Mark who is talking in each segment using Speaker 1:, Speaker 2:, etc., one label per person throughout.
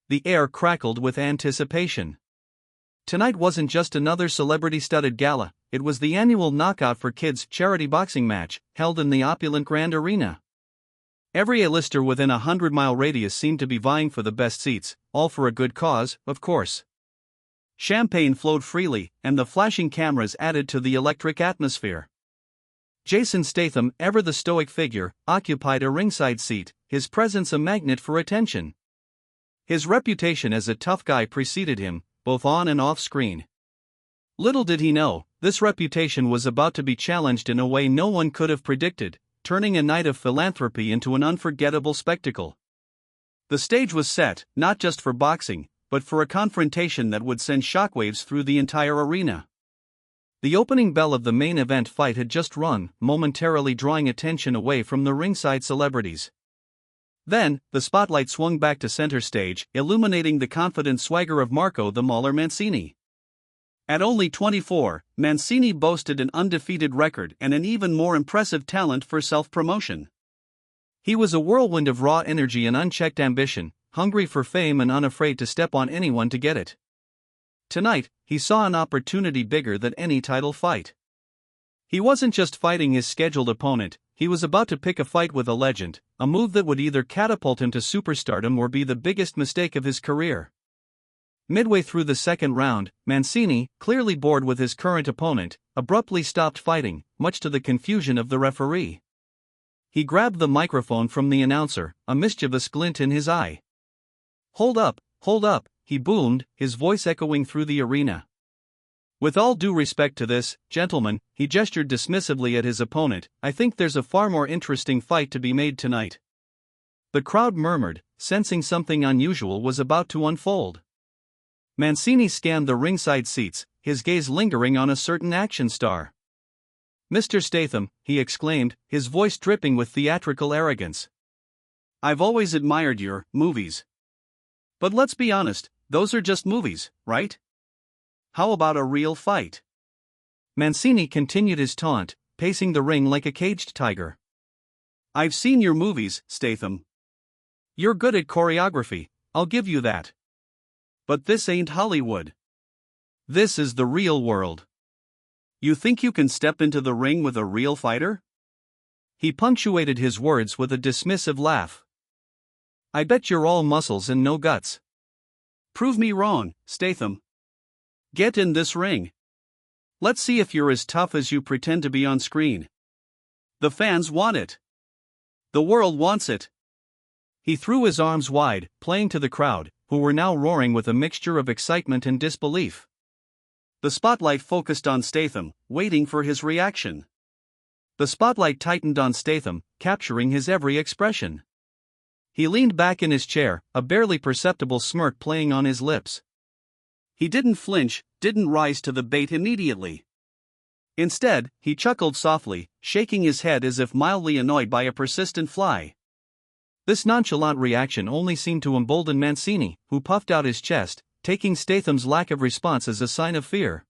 Speaker 1: The air crackled with anticipation. Tonight wasn't just another celebrity-studded gala, it was the annual Knockout for Kids charity boxing match, held in the opulent Grand Arena. Every A-lister within a 100-mile radius seemed to be vying for the best seats, all for a good cause, of course. Champagne flowed freely, and the flashing cameras added to the electric atmosphere. Jason Statham, ever the stoic figure, occupied a ringside seat, his presence a magnet for attention. His reputation as a tough guy preceded him, both on and off screen. Little did he know, this reputation was about to be challenged in a way no one could have predicted, turning a night of philanthropy into an unforgettable spectacle. The stage was set, not just for boxing, but for a confrontation that would send shockwaves through the entire arena. The opening bell of the main event fight had just rung, momentarily drawing attention away from the ringside celebrities. Then, the spotlight swung back to center stage, illuminating the confident swagger of Marco the Mauler Mancini. At only 24, Mancini boasted an undefeated record and an even more impressive talent for self-promotion. He was a whirlwind of raw energy and unchecked ambition, hungry for fame and unafraid to step on anyone to get it. Tonight, he saw an opportunity bigger than any title fight. He wasn't just fighting his scheduled opponent, he was about to pick a fight with a legend, a move that would either catapult him to superstardom or be the biggest mistake of his career. Midway through the second round, Mancini, clearly bored with his current opponent, abruptly stopped fighting, much to the confusion of the referee. He grabbed the microphone from the announcer, a mischievous glint in his eye. Hold up, he boomed, his voice echoing through the arena. With all due respect to this, gentleman, he gestured dismissively at his opponent, I think there's a far more interesting fight to be made tonight. The crowd murmured, sensing something unusual was about to unfold. Mancini scanned the ringside seats, his gaze lingering on a certain action star. Mr. Statham, he exclaimed, his voice dripping with theatrical arrogance. I've always admired your movies. But let's be honest, those are just movies, right? How about a real fight? Mancini continued his taunt, pacing the ring like a caged tiger. I've seen your movies, Statham. You're good at choreography, I'll give you that. But this ain't Hollywood. This is the real world. You think you can step into the ring with a real fighter? He punctuated his words with a dismissive laugh. I bet you're all muscles and no guts. Prove me wrong, Statham. Get in this ring. Let's see if you're as tough as you pretend to be on screen. The fans want it. The world wants it. He threw his arms wide, playing to the crowd, who were now roaring with a mixture of excitement and disbelief. The spotlight focused on Statham, waiting for his reaction. The spotlight tightened on Statham, capturing his every expression. He leaned back in his chair, a barely perceptible smirk playing on his lips. He didn't flinch, didn't rise to the bait immediately. Instead, he chuckled softly, shaking his head as if mildly annoyed by a persistent fly. This nonchalant reaction only seemed to embolden Mancini, who puffed out his chest, taking Statham's lack of response as a sign of fear.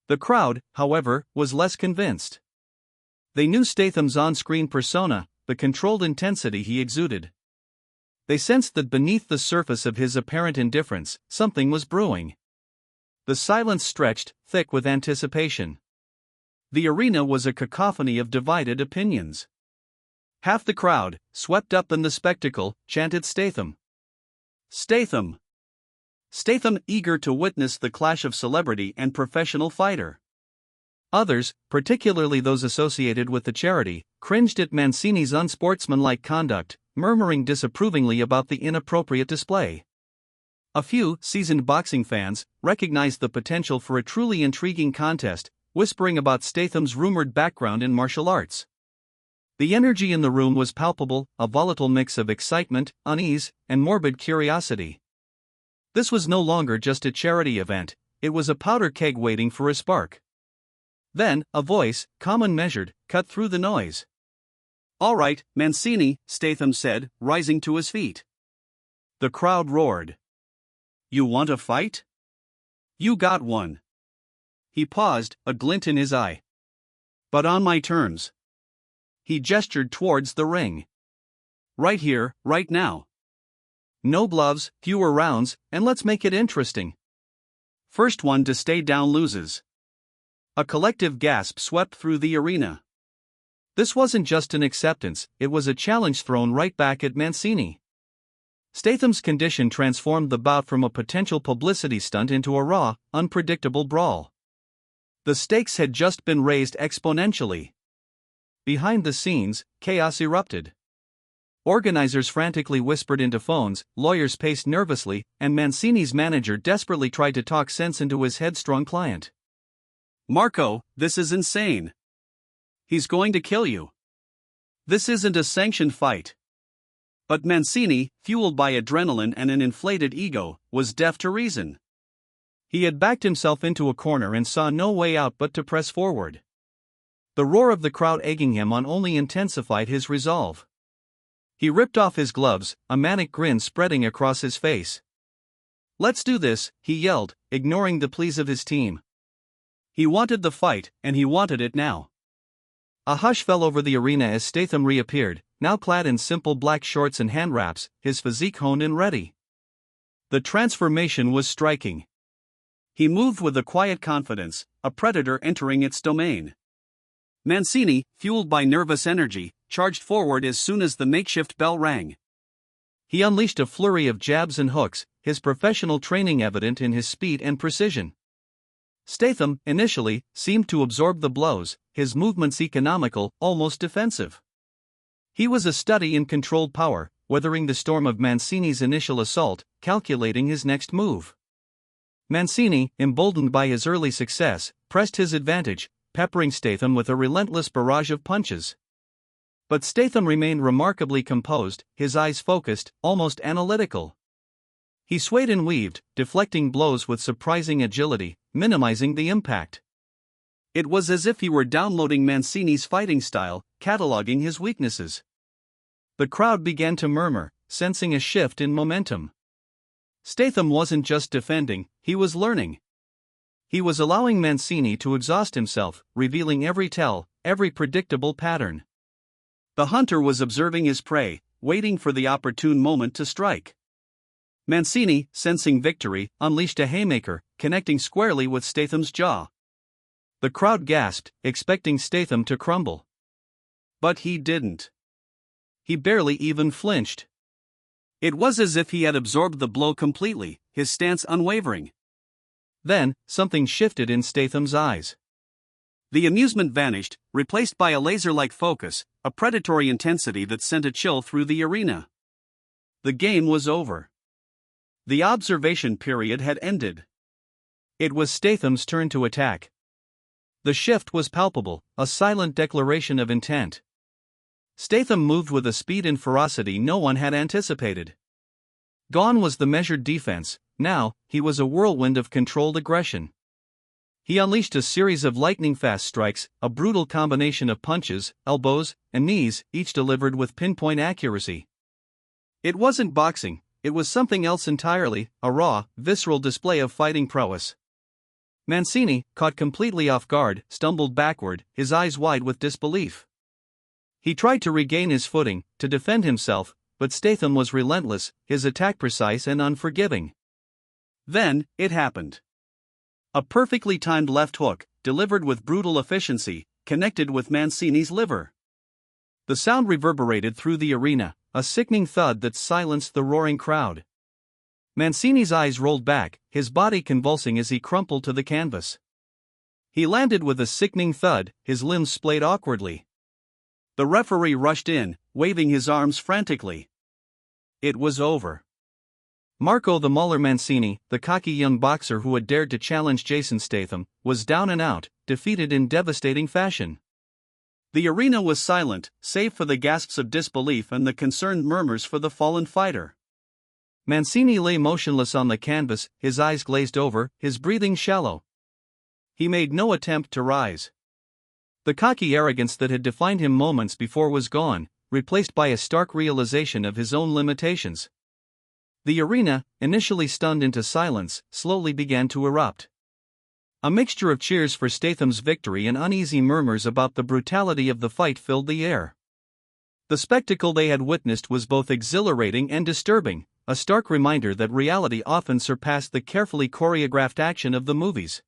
Speaker 1: The crowd, however, was less convinced. They knew Statham's on-screen persona, the controlled intensity he exuded. They sensed that beneath the surface of his apparent indifference, something was brewing. The silence stretched, thick with anticipation. The arena was a cacophony of divided opinions. Half the crowd, swept up in the spectacle, chanted Statham. Statham! Statham, eager to witness the clash of celebrity and professional fighter. Others, particularly those associated with the charity, cringed at Mancini's unsportsmanlike conduct, murmuring disapprovingly about the inappropriate display. A few, seasoned boxing fans, recognized the potential for a truly intriguing contest, whispering about Statham's rumored background in martial arts. The energy in the room was palpable, a volatile mix of excitement, unease, and morbid curiosity. This was no longer just a charity event, it was a powder keg waiting for a spark. Then, a voice, calm and measured, cut through the noise. All right, Mancini, Statham said, rising to his feet. The crowd roared. You want a fight? You got one. He paused, a glint in his eye. But on my terms. He gestured towards the ring. Right here, right now. No gloves, fewer rounds, and let's make it interesting. First one to stay down loses. A collective gasp swept through the arena. This wasn't just an acceptance, it was a challenge thrown right back at Mancini. Statham's condition transformed the bout from a potential publicity stunt into a raw, unpredictable brawl. The stakes had just been raised exponentially. Behind the scenes, chaos erupted. Organizers frantically whispered into phones, lawyers paced nervously, and Mancini's manager desperately tried to talk sense into his headstrong client. "Marco, this is insane. He's going to kill you. This isn't a sanctioned fight." But Mancini, fueled by adrenaline and an inflated ego, was deaf to reason. He had backed himself into a corner and saw no way out but to press forward. The roar of the crowd egging him on only intensified his resolve. He ripped off his gloves, a manic grin spreading across his face. "Let's do this," he yelled, ignoring the pleas of his team. He wanted the fight, and he wanted it now. A hush fell over the arena as Statham reappeared, now clad in simple black shorts and hand wraps, his physique honed and ready. The transformation was striking. He moved with a quiet confidence, a predator entering its domain. Mancini, fueled by nervous energy, charged forward as soon as the makeshift bell rang. He unleashed a flurry of jabs and hooks, his professional training evident in his speed and precision. Statham, initially, seemed to absorb the blows, his movements economical, almost defensive. He was a study in controlled power, weathering the storm of Mancini's initial assault, calculating his next move. Mancini, emboldened by his early success, pressed his advantage, peppering Statham with a relentless barrage of punches. But Statham remained remarkably composed, his eyes focused, almost analytical. He swayed and weaved, deflecting blows with surprising agility, minimizing the impact. It was as if he were downloading Mancini's fighting style, cataloging his weaknesses. The crowd began to murmur, sensing a shift in momentum. Statham wasn't just defending, he was learning. He was allowing Mancini to exhaust himself, revealing every tell, every predictable pattern. The hunter was observing his prey, waiting for the opportune moment to strike. Mancini, sensing victory, unleashed a haymaker, connecting squarely with Statham's jaw. The crowd gasped, expecting Statham to crumble. But he didn't. He barely even flinched. It was as if he had absorbed the blow completely, his stance unwavering. Then, something shifted in Statham's eyes. The amusement vanished, replaced by a laser-like focus, a predatory intensity that sent a chill through the arena. The game was over. The observation period had ended. It was Statham's turn to attack. The shift was palpable, a silent declaration of intent. Statham moved with a speed and ferocity no one had anticipated. Gone was the measured defense, now, he was a whirlwind of controlled aggression. He unleashed a series of lightning-fast strikes, a brutal combination of punches, elbows, and knees, each delivered with pinpoint accuracy. It wasn't boxing. It was something else entirely, a raw, visceral display of fighting prowess. Mancini, caught completely off guard, stumbled backward, his eyes wide with disbelief. He tried to regain his footing, to defend himself, but Statham was relentless, his attack precise and unforgiving. Then, it happened. A perfectly timed left hook, delivered with brutal efficiency, connected with Mancini's liver. The sound reverberated through the arena, a sickening thud that silenced the roaring crowd. Mancini's eyes rolled back, his body convulsing as he crumpled to the canvas. He landed with a sickening thud, his limbs splayed awkwardly. The referee rushed in, waving his arms frantically. It was over. Marco the Mauler Mancini, the cocky young boxer who had dared to challenge Jason Statham, was down and out, defeated in devastating fashion. The arena was silent, save for the gasps of disbelief and the concerned murmurs for the fallen fighter. Mancini lay motionless on the canvas, his eyes glazed over, his breathing shallow. He made no attempt to rise. The cocky arrogance that had defined him moments before was gone, replaced by a stark realization of his own limitations. The arena, initially stunned into silence, slowly began to erupt. A mixture of cheers for Statham's victory and uneasy murmurs about the brutality of the fight filled the air. The spectacle they had witnessed was both exhilarating and disturbing, a stark reminder that reality often surpassed the carefully choreographed action of the movies.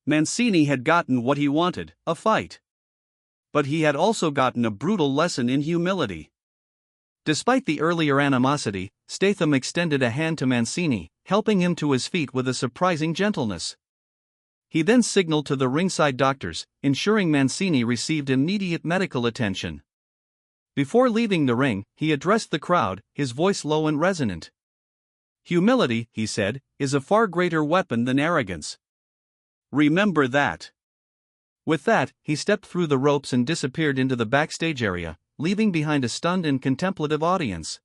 Speaker 1: Mancini had gotten what he wanted, a fight. But he had also gotten a brutal lesson in humility. Despite the earlier animosity, Statham extended a hand to Mancini, helping him to his feet with a surprising gentleness. He then signaled to the ringside doctors, ensuring Mancini received immediate medical attention. Before leaving the ring, he addressed the crowd, his voice low and resonant. "Humility," he said, "is a far greater weapon than arrogance. Remember that." With that, he stepped through the ropes and disappeared into the backstage area, leaving behind a stunned and contemplative audience.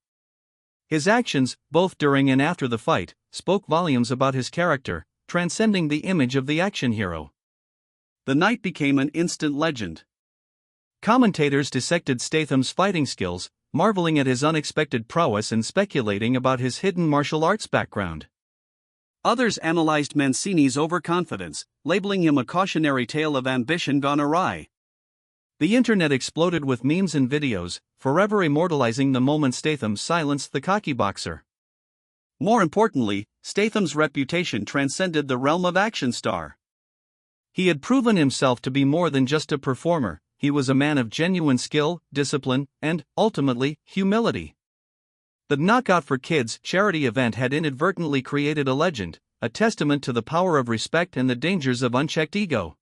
Speaker 1: His actions, both during and after the fight, spoke volumes about his character, transcending the image of the action hero. The night became an instant legend. Commentators dissected Statham's fighting skills, marveling at his unexpected prowess and speculating about his hidden martial arts background. Others analyzed Mancini's overconfidence, labeling him a cautionary tale of ambition gone awry. The internet exploded with memes and videos, forever immortalizing the moment Statham silenced the cocky boxer. More importantly, Statham's reputation transcended the realm of action star. He had proven himself to be more than just a performer. He was a man of genuine skill, discipline, and, ultimately, humility. The Knockout for Kids charity event had inadvertently created a legend, a testament to the power of respect and the dangers of unchecked ego.